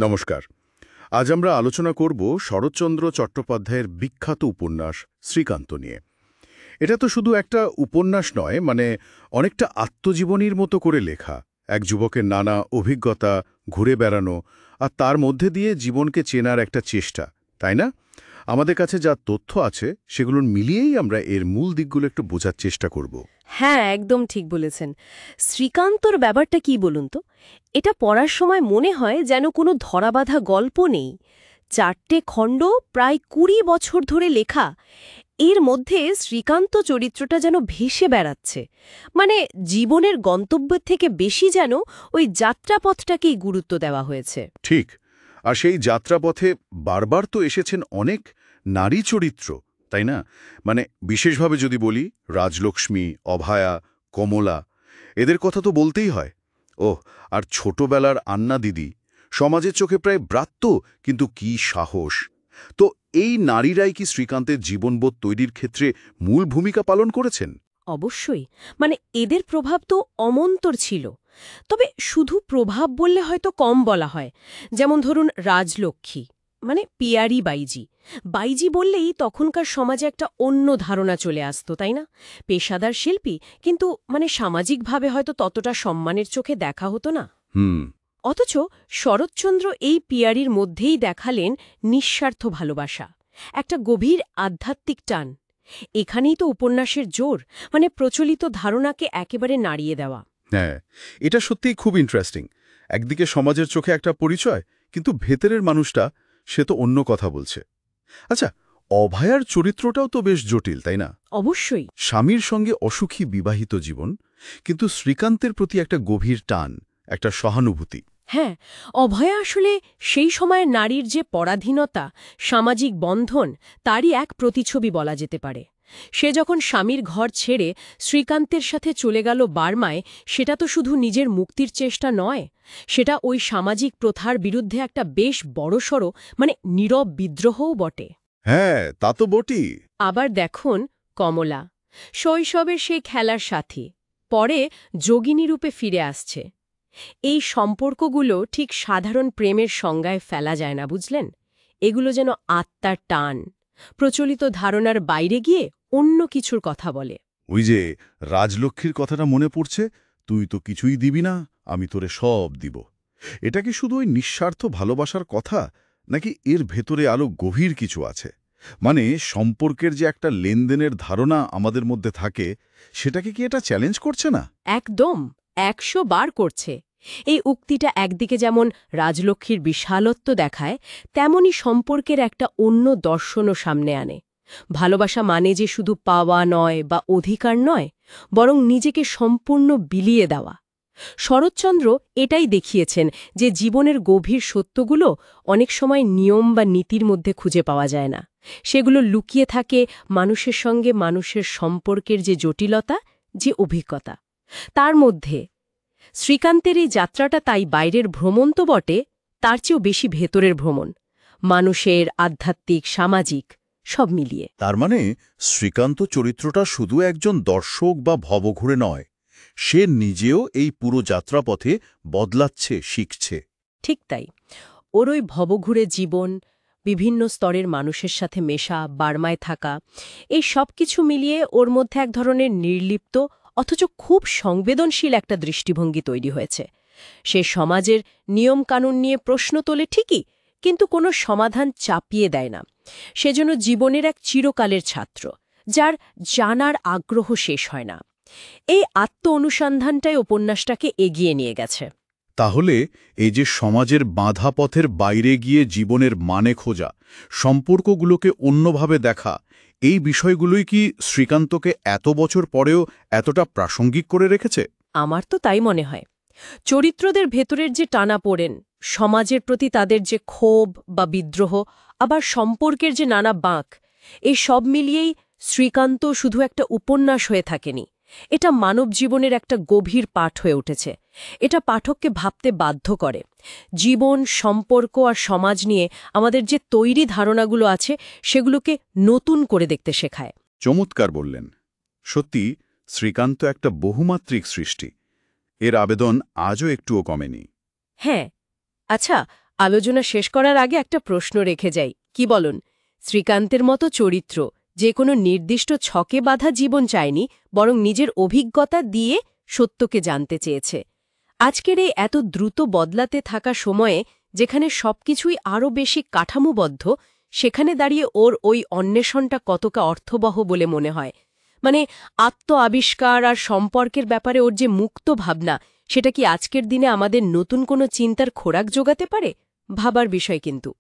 নমস্কার। আজ আমরা আলোচনা করব শরৎচন্দ্র চট্টোপাধ্যায়ের বিখ্যাত উপন্যাস শ্রীকান্ত নিয়ে। এটা তো শুধু একটা উপন্যাস নয়, অনেকটা আত্মজীবনীর মতো করে লেখা। এক যুবকের নানা অভিজ্ঞতা, ঘুরে বেড়ানো, আর তার মধ্যে দিয়ে জীবনকে চেনার একটা চেষ্টা, তাই না? আমাদের কাছে যা তথ্য আছে সেগুলোর মিলিয়েই আমরা এর মূল দিকগুলো একটু বোঝার চেষ্টা করব। হ্যাঁ, একদম ঠিক বলেছেন। শ্রীকান্তর ব্যাপারটা কি বলুন তো? এটা পড়ার সময় মনে হয় যেন কোনো ধরাবাঁধা গল্প নেই। ৪টে খণ্ড, প্রায় ২০ বছর ধরে লেখা। এর মধ্যে শ্রীকান্ত চরিত্রটা যেন ভেসে বেড়াচ্ছে। মানে জীবনের গন্তব্যের থেকে বেশি যেন ওই যাত্রাপথটাকেই গুরুত্ব দেওয়া হয়েছে। ঠিক। আর সেই যাত্রাপথে বারবার তো এসেছেন অনেক নারী চরিত্র, তাই না? বিশেষভাবে যদি বলি, রাজলক্ষ্মী, অভয়া, কমলা, এদের কথা তো বলতেই হয়। ওহ, আর ছোটবেলার আন্না দিদি, সমাজের চোখে প্রায় ব্রাত্য, কিন্তু কি সাহস! তো এই নারীরাই কি শ্রীকান্তের জীবনবোধ তৈরির ক্ষেত্রে মূল ভূমিকা পালন করেছেন? অবশ্যই। এদের প্রভাব তো অমন্তর ছিল। তবে শুধু প্রভাব বললে হয়তো কম বলা হয়। যেমন ধরুন রাজলক্ষ্মী, পিয়ারি বাইজি। বাইজি বললেই তখনকার সমাজে একটা অন্য ধারণা চলে আসতো, তাই না? পেশাদার শিল্পী, কিন্তু সামাজিকভাবে হয়তো ততটা সম্মানের চোখে দেখা হতো না। হুম। অথচ শরৎচন্দ্র এই পিয়ারির মধ্যেই দেখালেন নিঃস্বার্থ ভালোবাসা, একটা গভীর আধ্যাত্মিক টান। এখানেই তো উপন্যাসের জোর, প্রচলিত ধারণাকে একেবারে নাড়িয়ে দেওয়া। হ্যাঁ, এটা সত্যিই খুব ইন্টারেস্টিং। একদিকে সমাজের চোখে একটা পরিচয়, কিন্তু ভেতরের মানুষটা, সে তো অন্য কথা বলছে। আচ্ছা, অভয়ার চরিত্রটাও তো বেশ জটিল, তাই না? অবশ্যই। স্বামীর সঙ্গে অসুখী বিবাহিত জীবন, কিন্তু শ্রীকান্তের প্রতি একটা গভীর টান, একটা সহানুভূতি। হ্যাঁ, অভয়া আসলে সেই সময়ের নারীর যে পরাধীনতা, সামাজিক বন্ধন, তারই এক প্রতিছবি বলা যেতে পারে। সে যখন স্বামীর ঘর ছেড়ে শ্রীকান্তের সাথে চলে গেল বার্মায়, সেটা তো শুধু নিজের মুক্তির চেষ্টা নয়, সেটা ওই সামাজিক প্রথার বিরুদ্ধে একটা বেশ বড়সড়, নীরব বিদ্রোহও বটে। হ্যাঁ, তা তো বটেই। আবার দেখুন কমলা, শৈশবের সেই খেলার সাথী, পরে যোগিনী রূপে ফিরে আসছে। এই সম্পর্কগুলো ঠিক সাধারণ প্রেমের সংজ্ঞায় ফেলা যায় না, বুঝলেন? এগুলো যেন আত্মার টান, প্রচলিত ধারণার বাইরে গিয়ে অন্য কিছুর কথা বলে। ওই যে রাজলক্ষ্মীর কথাটা মনে পড়ছে, তুই তো কিছুই দিবি না, আমি তোরে সব দিব। এটা কি শুধু ওই নিঃস্বার্থ ভালোবাসার কথা, নাকি এর ভেতরে আরো গভীর কিছু আছে? সম্পর্কের যে একটা লেনদেনের ধারণা আমাদের মধ্যে থাকে, সেটাকে কি এটা চ্যালেঞ্জ করছে না? একদম ১০০ বার করছে। এই উক্তিটা একদিকে যেমন রাজলক্ষ্মীর বিশালত্ব দেখায়, তেমনি সম্পর্কের একটা অন্য দর্শনও সামনে আনে। ভালোবাসা মানে যে শুধু পাওয়া নয় বা অধিকার নয়, বরং নিজেকে সম্পূর্ণ বিলিয়ে দেওয়া। শরৎচন্দ্র এটাই দেখিয়েছেন যে জীবনের গভীর সত্যগুলো অনেক সময় নিয়ম বা নীতির মধ্যে খুঁজে পাওয়া যায় না। সেগুলো লুকিয়ে থাকে মানুষের সঙ্গে মানুষের সম্পর্কের যে জটিলতা, যে অভিজ্ঞতা তার মধ্যে। শ্রীকান্তের এই যাত্রাটা তাই বাইরের ভ্রমণ তো বটে, তার চেয়েও বেশি ভেতরের ভ্রমণ, মানুষের আধ্যাত্মিক, সামাজিক সব মিলিয়ে। তার শ্রীকান্ত চরিত্রটা শুধু একজন দর্শক বা ভবঘুরে নয়, সে নিজেও এই পুরো যাত্রাপথে বদলাচ্ছে, শিখছে। ঠিক তাই। ওর ওই ভবঘুরে জীবন, বিভিন্ন স্তরের মানুষের সাথে মেশা, বার্মায় থাকা, এই সব কিছু মিলিয়ে ওর মধ্যে এক ধরনের নির্লিপ্ত অথচ খুব সংবেদনশীল একটা দৃষ্টিভঙ্গি তৈরি হয়েছে। সে সমাজের নিয়মকানুন নিয়ে প্রশ্ন তোলে ঠিকই, কিন্তু কোনো সমাধান চাপিয়ে দেয় না। সেজন্য জীবনের এক চিরকালের ছাত্র, যার জানার আগ্রহ শেষ হয় না। এই আত্ম অনুসন্ধানটাই উপন্যাসটাকে এগিয়ে নিয়ে গেছে। তাহলে এই যে সমাজের বাঁধা পথের বাইরে গিয়ে জীবনের মানে খোঁজা, সম্পর্কগুলোকে অন্যভাবে দেখা, এই বিষয়গুলোই কি শ্রীকান্তকে এত বছর পরেও এতটা প্রাসঙ্গিক করে রেখেছে? আমার তো তাই মনে হয়। চরিত্রদের ভেতরের যে টানাপোড়েন, সমাজের প্রতি তাদের যে ক্ষোভ বা বিদ্রোহ, আবার সম্পর্কের যে নানা বাঁক, এই সব মিলিয়েই শ্রীকান্ত শুধু একটা উপন্যাস হয়ে থাকেনি। এটা মানব জীবনের একটা গভীর পাঠ হয়ে উঠেছে। এটা পাঠককে ভাবতে বাধ্য করে। জীবন, সম্পর্ক আর সমাজ নিয়ে আমাদের যে তৈরি ধারণাগুলো আছে, সেগুলোকে নতুন করে দেখতে শেখায়। চমৎকার বললেন। সত্যি, শ্রীকান্ত একটা বহুমাত্রিক সৃষ্টি। এর আবেদন আজও একটুও কমেনি। হ্যাঁ। আচ্ছা, আলোচনা শেষ করার আগে একটা প্রশ্ন রেখে যাই, কি বলুন? শ্রীকান্তের মতো চরিত্র যে কোনো নির্দিষ্ট ছকে বাঁধা জীবন চায়নি, বরং নিজের অভিজ্ঞতা দিয়ে সত্যকে জানতে চেয়েছে। আজকের এই এত দ্রুত বদলাতে থাকা সময়ে, যেখানে সবকিছুই আরও বেশি কাঠামোবদ্ধ, সেখানে দাঁড়িয়ে ওর ওই অন্বেষণটা কতটা অর্থবহ বলে মনে হয়? মানে আত্ম আবিষ্কার আর সম্পর্কের ব্যাপারে ওর যে মুক্ত ভাবনা, সেটা কি আজকের দিনে আমাদের নতুন কোনো চিন্তার খোরাক জোগাতে পারে? ভাবার বিষয় কিন্তু।